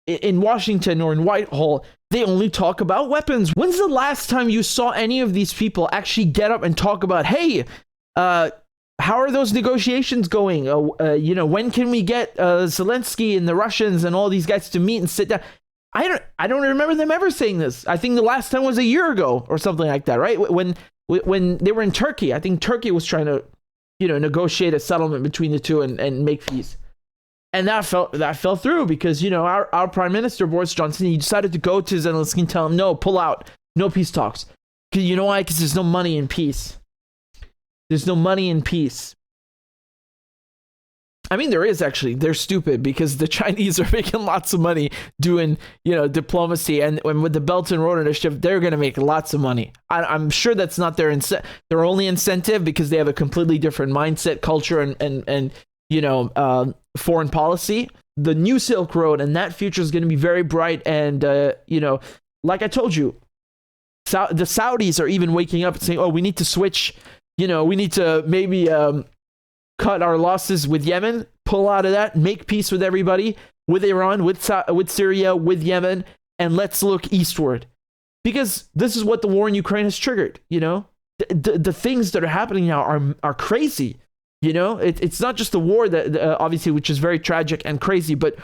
in Washington or in Whitehall, they only talk about weapons. When's the last time you saw any of these people actually get up and talk about, hey, how are those negotiations going? When can we get Zelensky and the Russians and all these guys to meet and sit down? I don't remember them ever saying this. I think the last time was a year ago or something like that, right? When they were in Turkey, I think Turkey was trying to, negotiate a settlement between the two and make peace. And that fell through because, our Prime Minister, Boris Johnson, he decided to go to Zelensky and tell him, no, pull out, no peace talks. You know why? Because there's no money in peace. There's no money in peace. I mean, there is actually. They're stupid because the Chinese are making lots of money doing, diplomacy. And with the Belt and Road Initiative, they're going to make lots of money. I'm sure that's not their only incentive because they have a completely different mindset, culture, and foreign policy. The new Silk Road and that future is going to be very bright. And, like I told you, the Saudis are even waking up and saying, oh, we need to switch. We need to maybe cut our losses with Yemen, pull out of that, make peace with everybody, with Iran, with Syria, with Yemen, and let's look eastward. Because this is what the war in Ukraine has triggered, The things that are happening now are crazy, It's not just the war that obviously, which is very tragic and crazy, but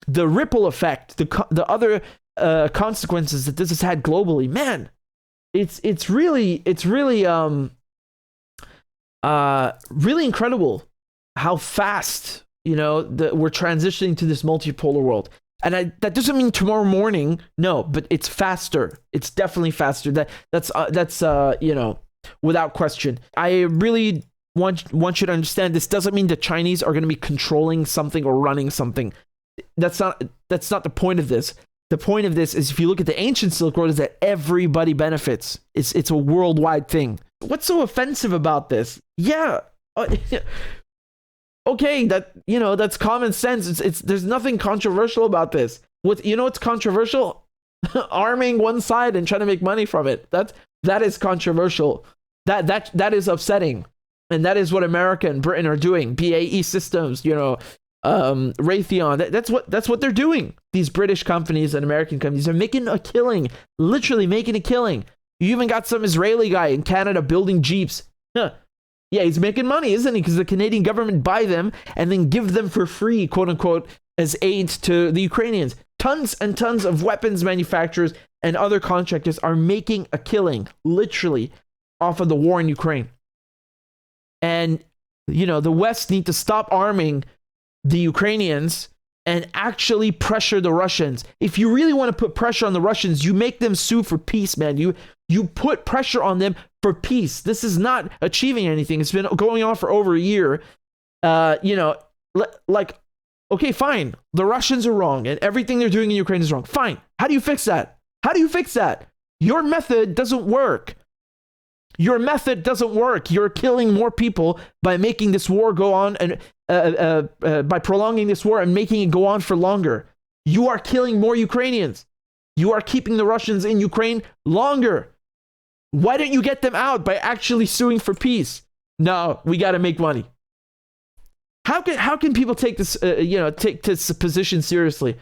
the ripple effect, the other consequences that this has had globally, man, it's really really incredible how fast, we're transitioning to this multipolar world. And that doesn't mean tomorrow morning, no, but it's faster. It's definitely faster. That's without question. I really want you to understand this doesn't mean the Chinese are going to be controlling something or running something. That's not the point of this. The point of this is, if you look at the ancient Silk Road, is that everybody benefits. It's a worldwide thing. What's so offensive about this? Yeah. Okay, that's common sense. There's nothing controversial about this. What's controversial? Arming one side and trying to make money from it. That is controversial. That is upsetting. And that is what America and Britain are doing. BAE Systems, Raytheon. That's what they're doing. These British companies and American companies are making a killing. Literally making a killing. You even got some Israeli guy in Canada building Jeeps. Huh. Yeah, he's making money, isn't he? Because the Canadian government buy them and then give them for free, quote unquote, as aid to the Ukrainians. Tons and tons of weapons manufacturers and other contractors are making a killing, literally, off of the war in Ukraine. And, the West need to stop arming the Ukrainians and actually pressure the Russians. If you really want to put pressure on the Russians, you make them sue for peace, man. You put pressure on them for peace. This is not achieving anything. It's been going on for over a year. Okay, fine. The Russians are wrong and everything they're doing in Ukraine is wrong. Fine. How do you fix that? Your method doesn't work. You're killing more people by making this war go on and by prolonging this war and making it go on for longer. You are killing more Ukrainians. You are keeping the Russians in Ukraine longer. Why don't you get them out by actually suing for peace? No, we got to make money. How can people take this take this position seriously?